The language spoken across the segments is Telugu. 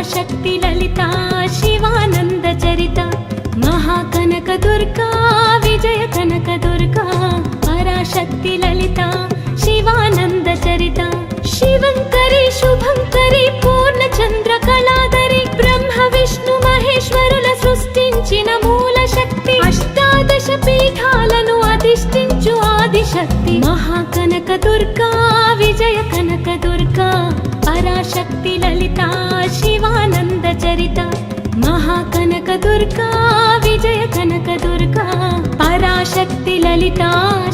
పరాశక్తి లలితా శివానంద చరిత మహాకనక దుర్గా విజయ కనక దుర్గా పరాశక్తి లలితా శివానంద చరిత శివంకరి శుభంకరి పూర్ణచంద్ర కళాధరి బ్రహ్మ విష్ణు మహేశ్వరుల సృష్టించిన మూల శక్తి అష్టాదశ పీఠాలను అధిష్ఠించు ఆదిశక్తి మహాకనక దుర్గా విజయ కనక దుర్గా పరాశక్తి లలితా శివానంద చరిత మహాకనక దుర్గా విజయ కనక దుర్గా పరాశక్తి లలితా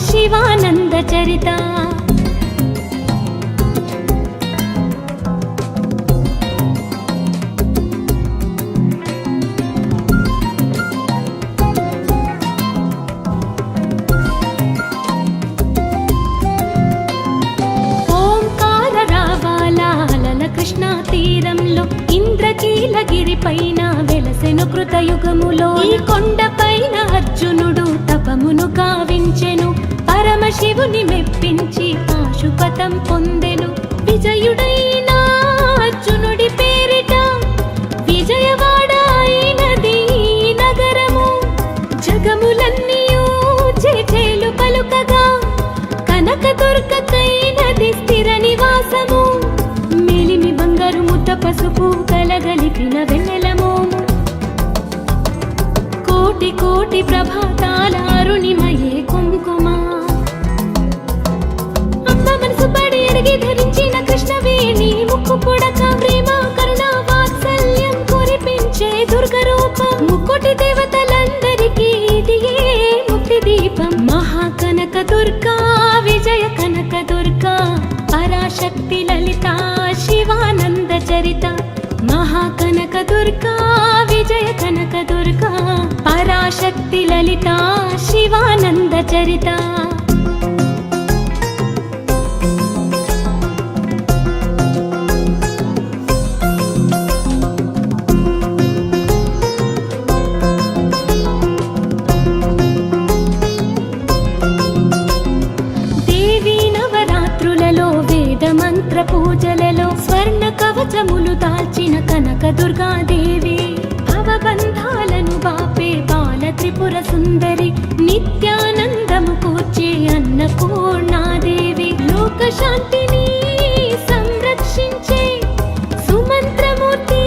శివానంద చరిత కృష్ణా తీరంలో ఇంద్రకీలగిరి పైన వెలసెను కృతయుగములో ఈ కొండ పైన అర్జునుడు తపమును గావించెను పరమశివుని మెప్పించి పాశుపతం పొందెను విజయుడైన అర్జునుడి పేరిట విజయవాడ అయినది నగరము జగములన్నీయూ చేచేలు పలుకగా కనకదుర్గకైనది స్థిర నివాసము మేలిమి బంగారు ముద్ద పసుపు కలగలిపిన వెన్నెలమోము కోటి కోటి ప్రభాతాల అరుణిమయే కుంకుమ అమ్మ మనసు పడి ఎరిగి ధరించిన కృష్ణవేణి ముక్కు పొడక ప్రేమ కరుణ వాత్సల్యం కురిపించే దుర్గ రూపం ముక్కోటి దేవతలందరికీ ఇదియే ముక్తి దీపం మహాకనక దుర్గా విజయ కనక దుర్గా పరాశక్తి లలితా శివానంద చరిత మహాకనక దుర్గా విజయ కనక దుర్గా పరాశక్తి లలితా శివానంద చరిత మంత్ర పూజలలో స్వర్ణ కవచములు దాల్చిన కనక దుర్గాదేవి భవబంధాలను బాపే బాల త్రిపుర సుందరి నిత్యానందము కూర్చే అన్నపూర్ణాదేవి లోక శాంతిని సంరక్షించే సుమంత్రమూర్తి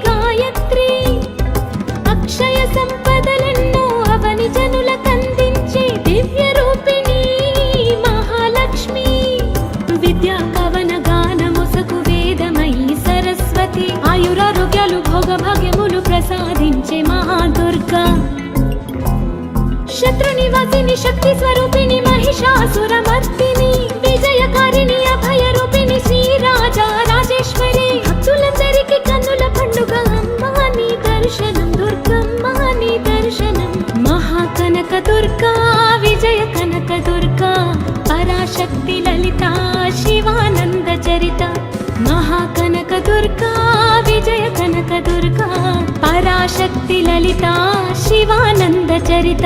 గాయత్రి అక్షయ సంపదలెన్నో అవని జనులకందించే దివ్య రూపిణి మహాలక్ష్మి విద్యా కవన గానముసకు వేదమయీ సరస్వతి ఆయురారోగ్యాలు భోగభాగ్యములు ప్రసాదించే మహాదుర్గా శత్రు నివాసిని శక్తి స్వరూపిణి మహిషాసురమర్దిని విజయకారిణి అభయ రూపిణి శ్రీ రాజా రాజేశ్వరి భక్తులందరికీ కన్నుల పండుగ అమ్మా నీ దర్శనం దుర్గమ్మ నీ దర్శనం మహాకనక దుర్గా విజయ కనక దుర్గా పరాశక్తి లలితా శివానంద చరిత మహాకనక దుర్గా విజయ కనక దుర్గా పరాశక్తి లలితా శివానంద చరిత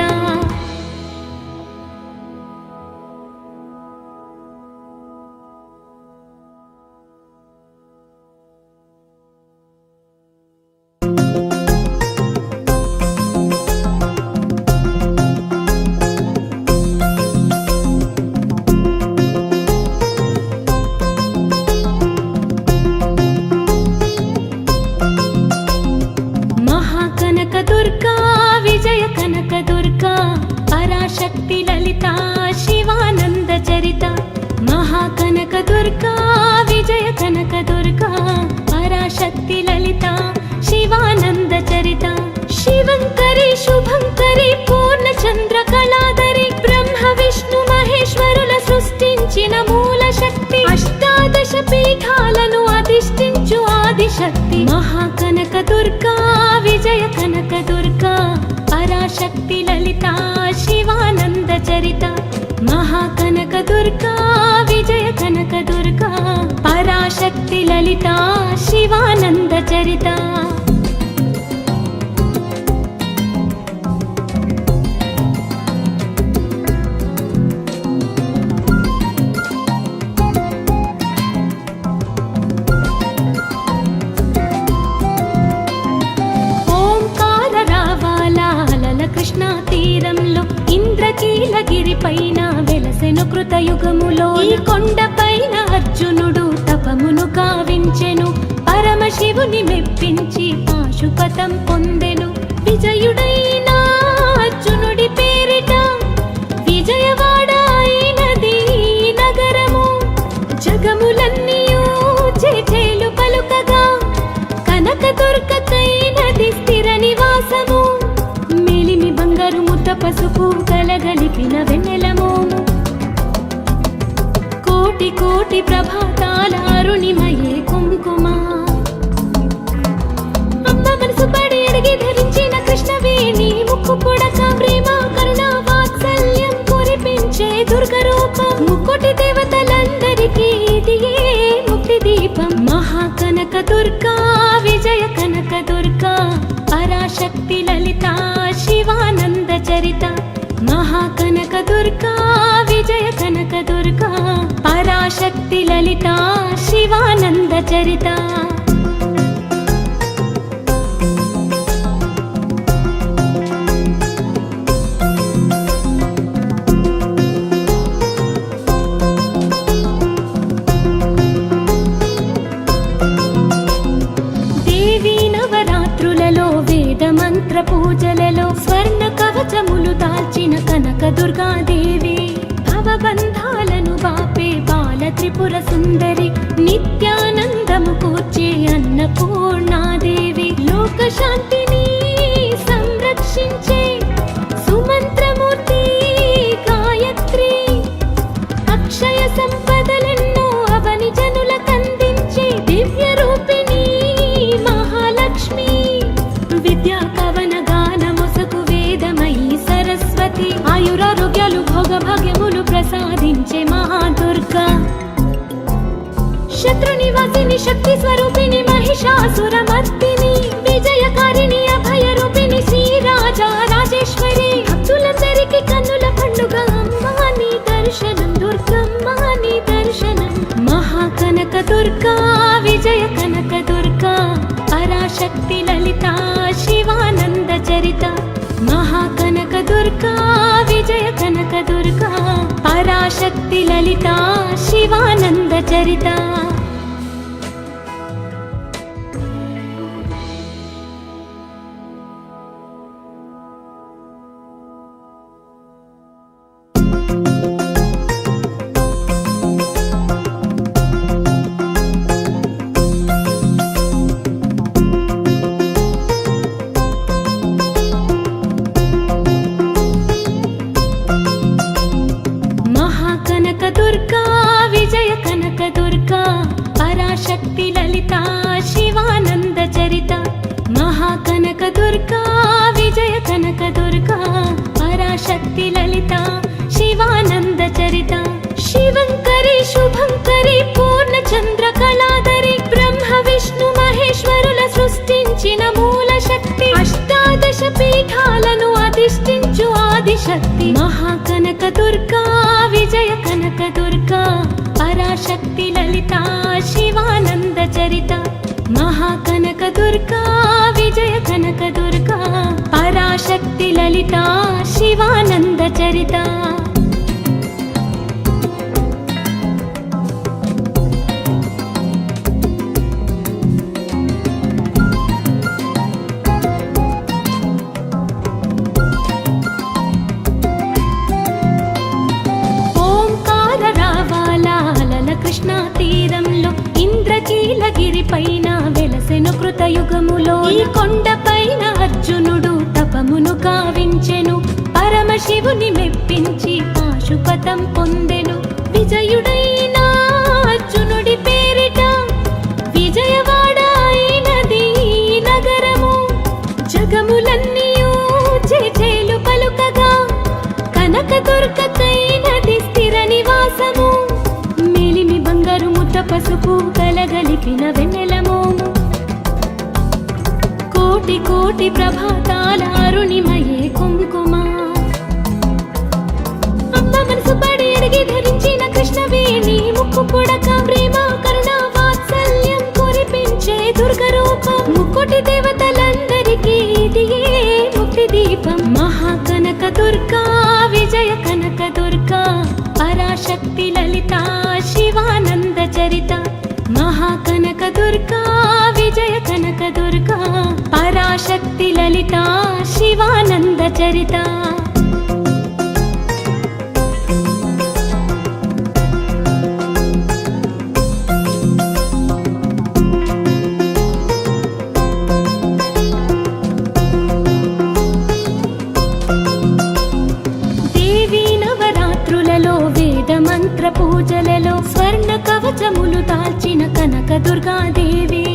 పరాశక్తి లలితా శివానంద చరిత మహాకనక దుర్గా విజయ కనక దుర్గా పరాశక్తి లలితా శివానంద చరిత శివంకరి శుభంకరి పూర్ణచంద్ర కళాధరి బ్రహ్మ విష్ణు మహేశ్వరుల సృష్టించిన మూల శక్తి అష్టాదశ పీఠాలను అధిష్ఠించు ఆదిశక్తి మహాకనక దుర్గా విజయ కనక దుర్గా పరాశక్తి లలితా శివానంద చరిత మహాకనక దుర్గా విజయ కనక దుర్గా పరాశక్తి లలితా శివానంద చరిత ఇంద్రకీలగిరిపైన వెలసెను కృతయుగములో ఈ కొండపైన అర్జునుడు తపమును కావించెను పరమశివుని మెప్పించి పాశుపతం పొందెను విజయుడైన అర్జునుడి పేరిట విజయవాడ అయినది నగరము జగములన్నీయూ చేచేలు పలుకగా కనకదుర్గకైనది స్థిర నివాసము మేలిమి బంగారు ముద్ద పసుపు కలగలిపిన వెన్నెలమోము కోటి కోటి ప్రభాతాల అరుణిమయే కుంకుమ అమ్మ మనసు పడి అడిగి ధరించిన కృష్ణవేణి ముక్కు పుడక ప్రేమ కరుణ వాత్సల్యం కురిపించే దుర్గ రూపం ముక్కోటి దేవతలందరికీ ఇదియే ముక్తి దీపం మహాకనక దుర్గా విజయ కనక దుర్గా పరాశక్తి లలిత శివానంద చరిత మహాకనక దుర్గా విజయ కనక దుర్గా పరాశక్తి లలిత శివానంద చరిత మంత్ర పూజలలో స్వర్ణ కవచములు దాల్చిన కనక దుర్గాదేవి భవబంధాలను బాపే బాల త్రిపుర సుందరి నిత్యానందము కూర్చే అన్నపూర్ణాదేవి లోక శాంతిని సంరక్షించే సుమంత్రమూర్తి గాయత్రి అక్షయ సంపదలెన్నో అవని జనులకందించే దివ్య రూపిణి మహాలక్ష్మి విద్యా కవన గానముసకు వేదమయీ సరస్వతి ఆయురారోగ్యాలు భోగ భాగ్యములు ప్రసాదించే మహాదుర్గా శత్రు నివాసిని శక్తి స్వరూపిణి మహిషాసురమర్దిని విజయకారిణి అభయ రూపిణి శ్రీరాజా రాజేశ్వరి భక్తులందరికీ కన్నుల పండుగ అమ్మా నీ దర్శనం దుర్గమ్మ నీ దర్శనం మహాకనక దుర్గా విజయ కనక దుర్గా పరాశక్తి లలిత శివానంద చరిత మహాకనక దుర్గా విజయ కనక దుర్గా పరాశక్తి లలిత శివానంద చరిత దుర్గా విజయ కనక దుర్గా పరాశక్తి లలిత శివానంద చరిత మహాకనక దుర్గా విజయ కనక దుర్గా పరాశక్తి లలిత శివానంద చరిత శివంకరి శుభంకరి పూర్ణ చంద్ర కళాధరి బ్రహ్మ విష్ణు మహేశ్వరుల సృష్టించిన మూల శక్తి అష్టాదశ పీఠాలను అధిష్ఠించు ఆదిశక్తి మహాకనక దుర్గా విజయ కనక దుర్గా పరాశక్తి లలిత శివానంద చరిత మహాకనక దుర్గా విజయ కనక దుర్గా పరాశక్తి లలిత శివానంద చరిత కృష్ణా తీరంలో ఇంద్రకీలగిరిపైన వెలసెను కృతయుగములో ఈ కొండపైన అర్జునుడు తపమును కావించెను పరమశివుని మెప్పించి పాశుపతం పొందెను విజయుడైన అర్జునుడి పేరిట విజయవాడ అయినది నగరము జగములన్నీయూ చేచేలు పలుకగా కనకదుర్గకైనది స్థిర నివాసము పసుపు కలగలిపిన వెన్నెలమోము కోటి కోటి ప్రభాతాల అరుణిమయే కుంకుమ అమ్మ మనసు పడి అడిగి ధరించిన కృష్ణవేణి ముక్కు పుడక ప్రేమ కరుణ వాత్సల్యం కురిపించే దుర్గ రూపం ముక్కోటి దేవతలందరికీ ఇదియే ముక్తి దీపం మహాకనక దుర్గా విజయ కనక పరాశక్తి లలిత శివానంద చరిత మహాకనక దుర్గా విజయ కనక దుర్గా పరాశక్తి లలిత శివానంద చరిత మంత్ర పూజలలో స్వర్ణ కవచములు దాల్చిన కనక దుర్గాదేవి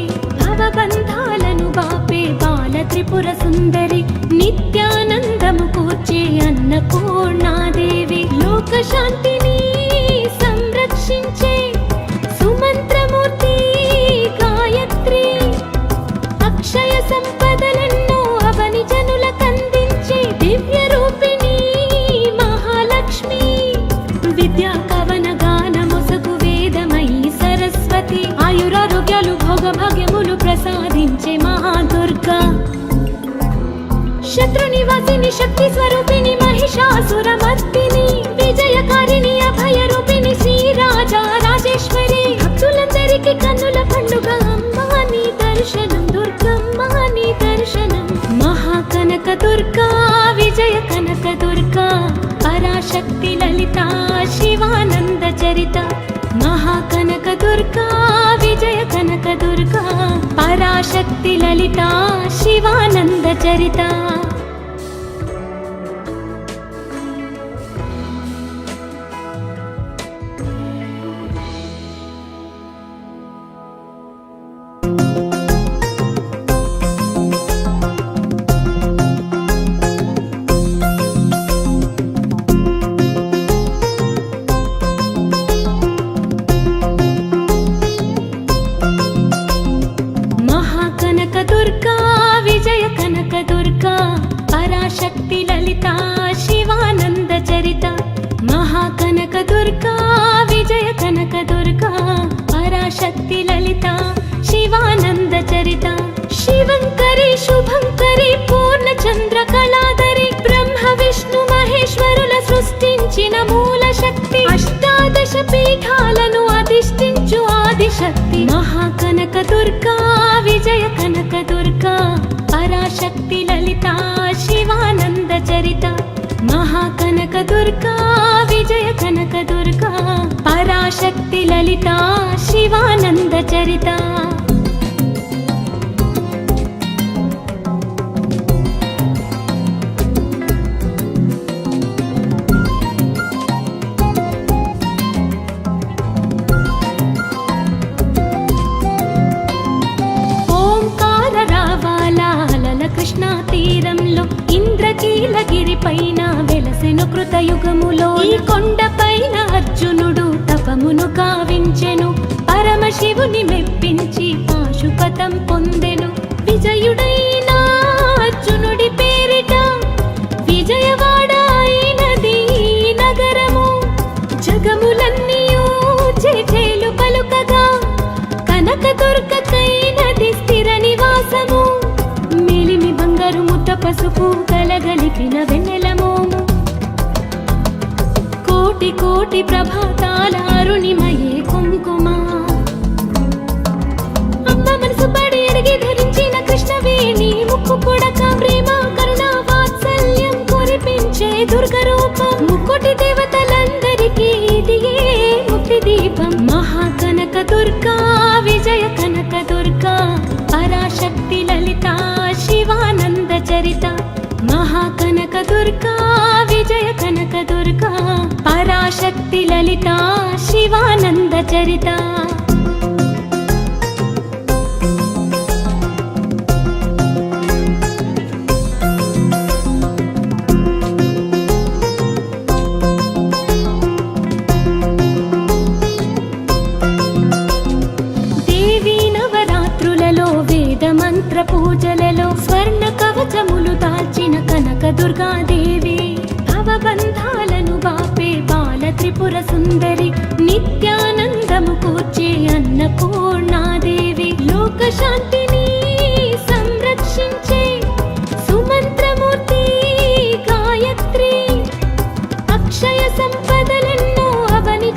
భవబంధాలను బాపే బాల త్రిపుర సుందరి నిత్యానందము కూర్చే అన్నపూర్ణాదేవి లోక శాంతిని సంరక్షించే సుమంత్రమూర్తి గాయత్రి అక్షయ సంపదలెన్నో అవని జనులకందించే దివ్య రూపిణి మహాలక్ష్మి విద్యా కవన గాన మొసగు వేదమయీ సరస్వతి ఆయురారోగ్యాలు భోగ భాగ్యములు ప్రసాదించే మహాదుర్గా శత్రు నివాసిని శక్తి స్వరూపిణి మహిషాసురమర్దిని విజయకారిణి అభయ రూపిణి శ్రీ రాజా రాజేశ్వరి భక్తులందరికీ కన్నుల పండుగ అమ్మా నీ దర్శనం దుర్గమ్మ నీ దర్శనం మహాకనక దుర్గా విజయ కనక దుర్గా పరాశక్తి లలిత శివానంద చరిత మహాకనక దుర్గా విజయ కనక దుర్గా పరాశక్తి లలిత శివానంద చరిత దుర్గా విజయ కనక దుర్గా పరాశక్తి లలిత శివానంద చరిత మహాకనక దుర్గా విజయ కనక దుర్గా పరాశక్తి లలిత శివానంద చరిత శివంకరి శుభంకరి పూర్ణ చంద్ర కళాధరి బ్రహ్మ విష్ణు మహేశ్వరుల సృష్టించిన మూల శక్తి అష్టాదశ పీఠాలను అధిష్ఠించు ఆదిశక్తి మహాకనక దుర్గా విజయ కనక దుర్గా పరాశక్తి లలిత శివానంద చరిత మహాకనక దుర్గా విజయ కనక దుర్గా పరాశక్తి లలిత శివానంద చరిత కృష్ణా తీరంలో ఇంద్రకీలగిరి పైన వెలసెను కృతయుగములో ఈ కొండ పైన అర్జునుడు తపమును కావించెను పరమశివుని మెప్పించి పాశుపతం పొందెను విజయుడైన అర్జునుడి పేరిట విజయవాడ అయినది నగరము జగములన్నీయూ జేజేలు పలుకగా కనక దుర్గకైనది స్థిర నివాసము ముద్ద పసుపు కలగలిపిన వెన్నెలమోము కోటి కోటి ప్రభాతాల అరుణిమయే కుంకుమ అమ్మ మనసు పడి అడిగి ధరించిన కృష్ణవేణి ముక్కు పుడక ప్రేమ కరుణ వాత్సల్యం కురిపించే దుర్గ రూపం ముక్కోటి దేవతలందరికీ ఇదియే ముక్తి దీపం మహాకనక దుర్గా విజయ కనక దుర్గా పరాశక్తి లలిత శివానంద చరిత మహాకనక దుర్గా విజయ కనక దుర్గా పరాశక్తి లలిత శివానంద చరిత మంత్ర పూజలలో స్వర్ణ కవచములు దాల్చిన కనక దుర్గాదేవి భవబంధాలను బాపే బాల త్రిపుర సుందరి నిత్యానందము కూర్చే అన్నపూర్ణాదేవి లోక శాంతిని సంరక్షించే సుమంత్రమూర్తి గాయత్రి అక్షయ సంపదలెన్నో అవని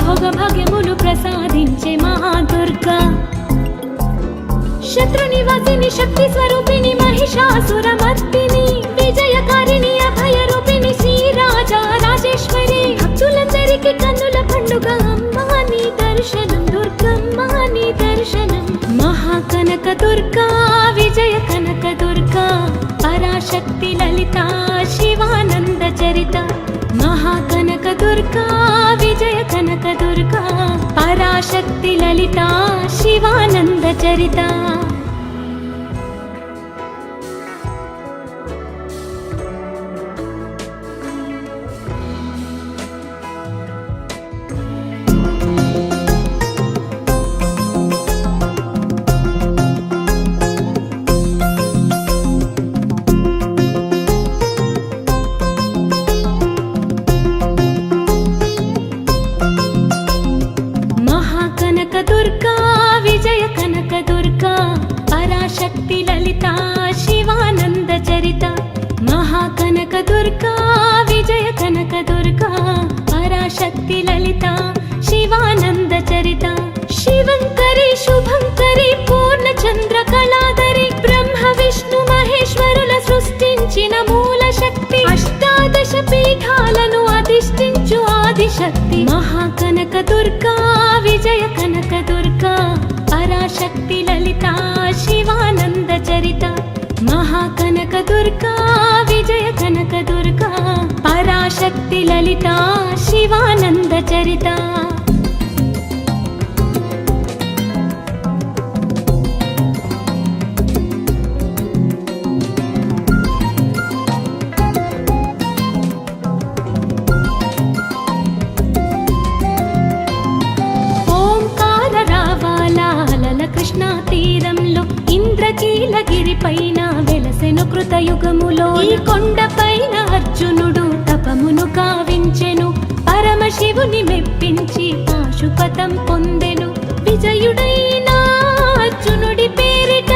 భోగభాగ్యములు ప్రసాదించే మహాదుర్గా. శత్రునివాసిని శక్తి స్వరూపిణి మహిషాసురమర్దిని విజయకారిణి అభయ రూపిణి శ్రీరాజా రాజేశ్వరి. భక్తులందరికీ కన్నుల పండుగ అమ్మా నీ దర్శనం దుర్గమ్మ నీ దర్శనం. మహాకనక దుర్గా విజయ కనక దుర్గా పరాశక్తి లలిత శివానంద చరిత. మహాకనక దుర్గా విజయ కనక దుర్గా పరాశక్తి లలిత శివానంద చరిత. దుర్గా విజయ కనక దుర్గా పరాశక్తి లలిత శివానంద చరిత. మహాకనక దుర్గా విజయ కనక దుర్గా పరాశక్తి లలిత శివానంద చరిత. శివంకరి శుభంకరి పూర్ణచంద్ర కళాధరి బ్రహ్మ విష్ణు మహేశ్వరుల సృష్టించిన మూల శక్తి. అష్టాదశ పీఠాలను అధిష్ఠించు ఆదిశక్తి. మహాకనక దుర్గా విజయ కనక దుర్గా పరాశక్తి లలిత శివానంద చరిత. మహాకనక దుర్గా విజయ కనక దుర్గా పరాశక్తి లలిత శివానంద చరిత. కృష్ణా తీరంలో ఇంద్రకీలగిరి పైన వెలసెను కృతయుగములో. ఈ కొండ పైన అర్జునుడు తపమును కావించెను. పరమశివుని మెప్పించి పాశుపతం పొందెను. విజయుడైన అర్జునుడి పేరిట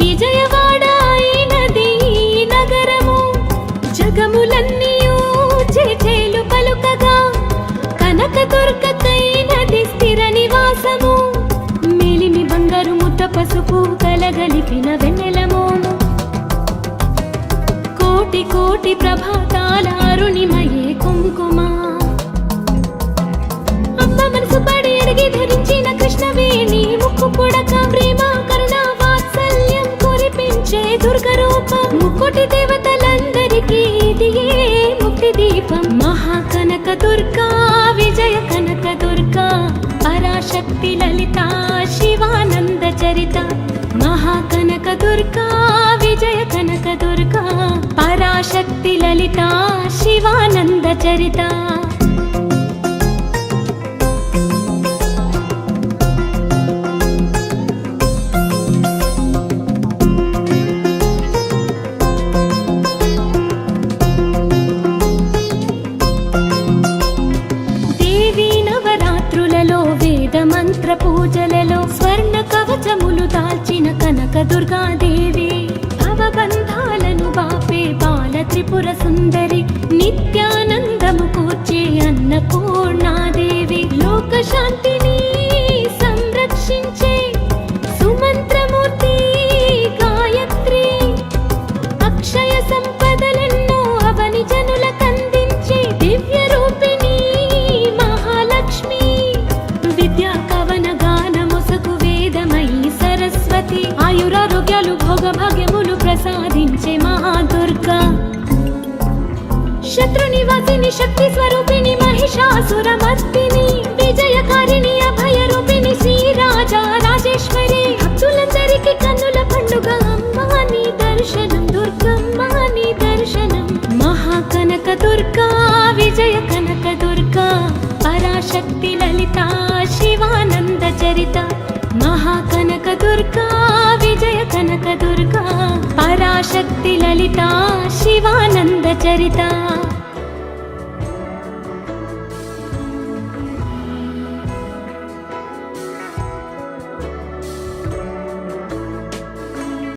విజయవాడ అయినది నగరము. జగములన్నీయూ చేచేలు పలుకగా కనక దుర్గకైనది స్థిర నివాసము. బంగారు ముద్ద పసుపు కలగలిపిన వెన్నెలమోము. కోటి కోటి ప్రభాతాల అరుణిమయే కుంకుమ. అమ్మ మనసు పడి అడిగి ధరించిన కృష్ణవేణి ముక్కు పుడక ప్రేమ కరుణ వాత్సల్యం కురిపించే దుర్గ రూపం. ముక్కోటి దేవతలందరికీ ఇది ముక్తి దీపం. మహాకనక దుర్గా విజయ కనక దుర్గా పరాశక్తి లలిత శివానంద చరిత. మహాకనక దుర్గా విజయ కనక దుర్గా పరాశక్తి లలిత శివానంద చరిత. మంత్ర పూజలలో స్వర్ణ కవచములు దాల్చిన కనక దుర్గాదేవి. భవబంధాలను బాపే బాల త్రిపుర సుందరి. నిత్యానందము కూర్చే అన్నపూర్ణాదేవి. లోక శాంతిని సంరక్షించే సుమంత్రమూర్తి గాయత్రి. అక్షయ సంపదలెన్నో అవని జనులకందించే దివ్య రూపిణి మహాలక్ష్మి. విద్యా కవన గానముసకు వేదమయి సరస్వతి. ఆయురారోగ్యాలు భోగభాగ్యములు ప్రసాదించే మహాదుర్గా. శత్రునివాసిని శక్తి స్వరూపిణి మహిషాసురమర్దిని విజయకారిణి అభయ రూపిణి శ్రీరాజా రాజేశ్వరి. భక్తులందరికీ కన్నుల పండుగ అమ్మా నీ దర్శనం దుర్గమ్మ నీ దర్శనం. మహాకనక దుర్గా విజయ కనక దుర్గా పరాశక్తి లలిత శివానంద చరిత. మహాకనక దుర్గా విజయ కనక దుర్గా పరాశక్తి లలిత శివానంద చరిత.